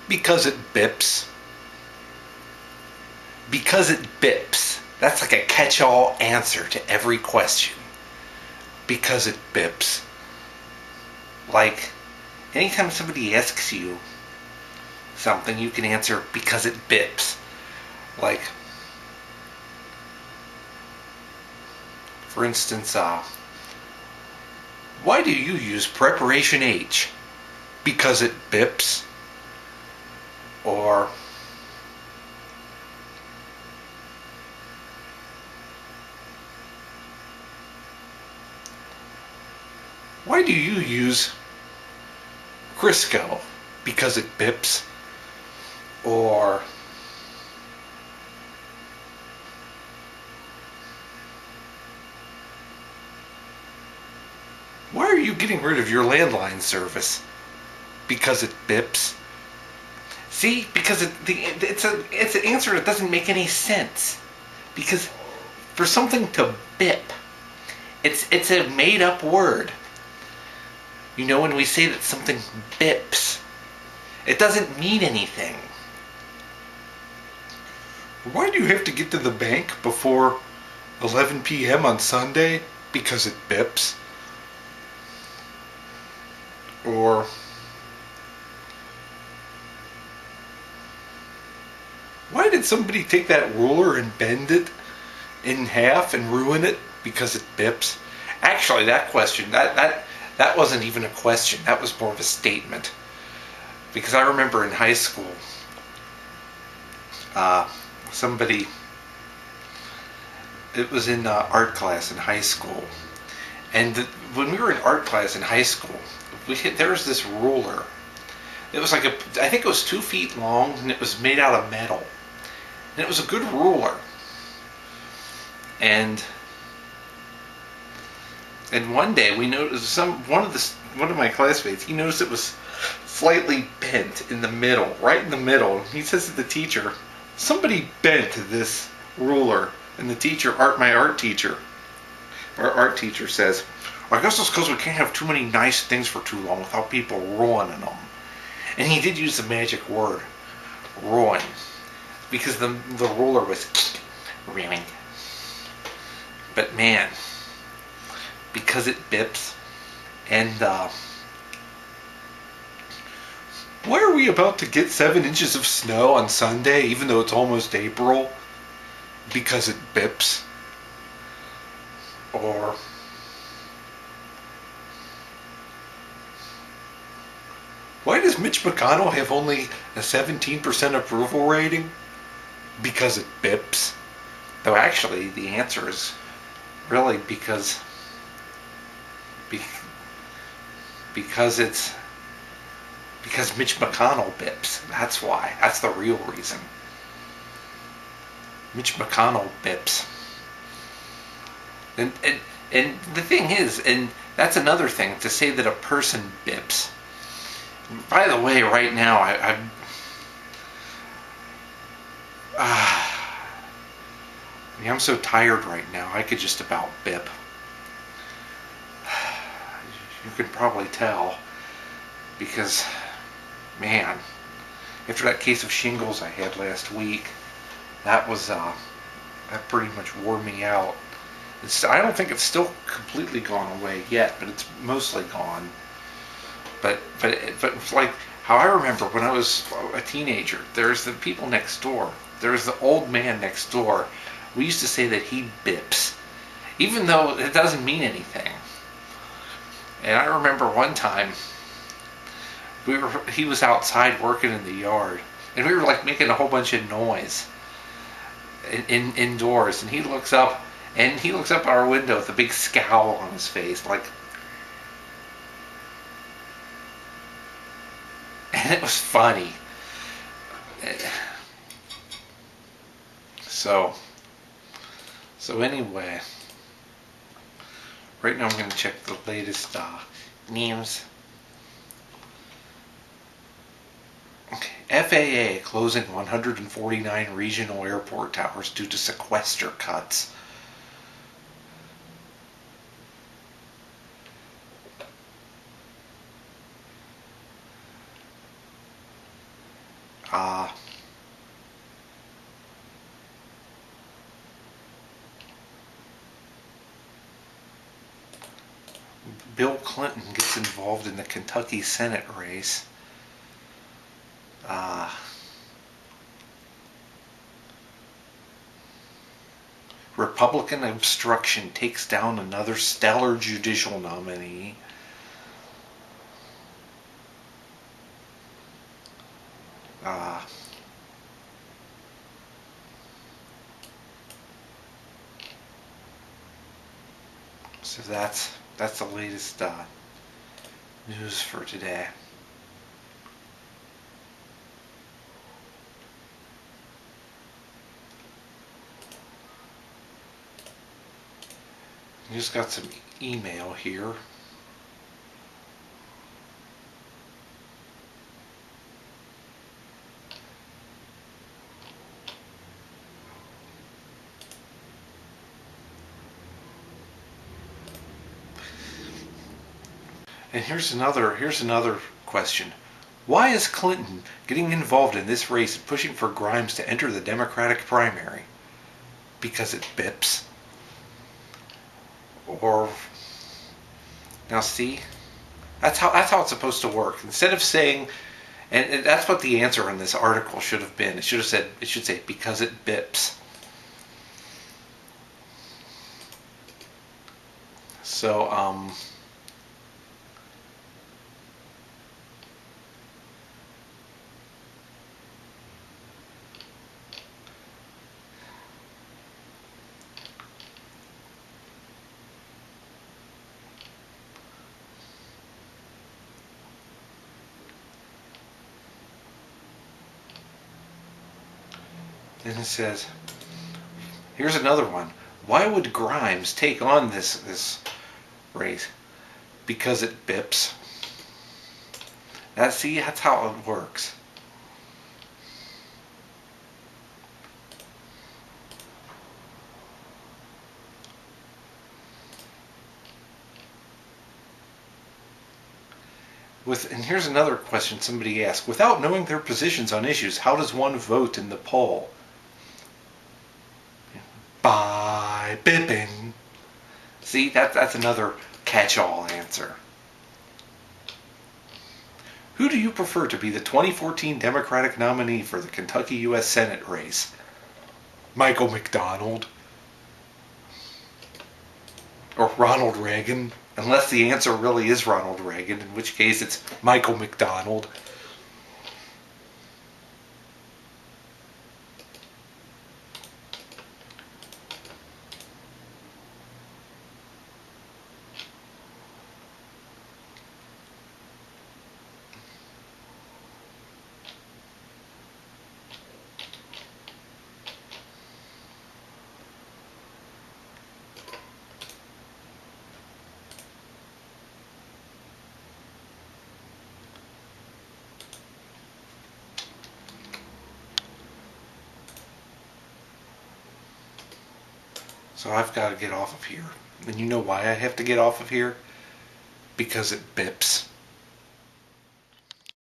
Because it bips. Because it bips. That's like a catch-all answer to every question. Because it bips. Like, anytime somebody asks you something, you can answer because it bips. Like, for instance, why do you use preparation H? Because it bips. Or, why do you use Crisco? Because it bips. Or, why are you getting rid of your landline service? Because it bips. See, because it's an answer that doesn't make any sense. Because for something to bip, it's a made up word. You know, when we say that something bips, it doesn't mean anything. Why do you have to get to the bank before 11 p.m. on Sunday? Because it bips. Or, why did somebody take that ruler and bend it in half and ruin it? Because it bips. Actually, that question, that wasn't even a question. That was more of a statement. Because I remember in high school, somebody, it was in art class in high school. And when we were in art class in high school, there was this ruler. It was like I think it was 2 feet long, and it was made out of metal. And it was a good ruler. And one day we noticed one of my classmates. He noticed it was slightly bent in the middle, right in the middle. He says to the teacher, "Somebody bent this ruler." And the teacher, our art teacher says, "I guess it's because we can't have too many nice things for too long without people ruining them." And he did use the magic word, ruin, because the ruler was ruined. But man, because it bips, and why are we about to get 7 inches of snow on Sunday, even though it's almost April? Because it bips. Or, why does Mitch McConnell have only a 17% approval rating? Because it bips. Though actually, the answer is really because Mitch McConnell bips. That's why. That's the real reason. Mitch McConnell bips. And the thing is, and that's another thing, to say that a person bips. By the way, right now, I'm so tired right now, I could just about bip. You can probably tell, because, man, after that case of shingles I had last week, that pretty much wore me out. I don't think it's still completely gone away yet, but it's mostly gone. But it's like how I remember when I was a teenager. There's the people next door. There's the old man next door. We used to say that he bips, even though it doesn't mean anything. And I remember one time he was outside working in the yard, and we were like making a whole bunch of noise indoors, and he looks up our window with a big scowl on his face, like, and it was funny. So anyway, right now I'm going to check the latest news. Okay. FAA closing 149 regional airport towers due to sequester cuts. Uh, Bill Clinton gets involved in the Kentucky Senate race. Uh, Republican obstruction takes down another stellar judicial nominee. Uh, so that's the latest news for today. I just got some email here. And here's another question. Why is Clinton getting involved in this race and pushing for Grimes to enter the Democratic primary? Because it bips? Or now see, that's how it's supposed to work. Instead of saying, and that's what the answer in this article should have been. It should say because it bips. So then it says, here's another one. Why would Grimes take on this race? Because it bips. That's how it works. And here's another question somebody asked. Without knowing their positions on issues, how does one vote in the poll? By bipping. See, that's another catch-all answer. Who do you prefer to be the 2014 Democratic nominee for the Kentucky U.S. Senate race? Michael McDonald? Or Ronald Reagan? Unless the answer really is Ronald Reagan, in which case it's Michael McDonald. So I've got to get off of here. And you know why I have to get off of here? Because it bips.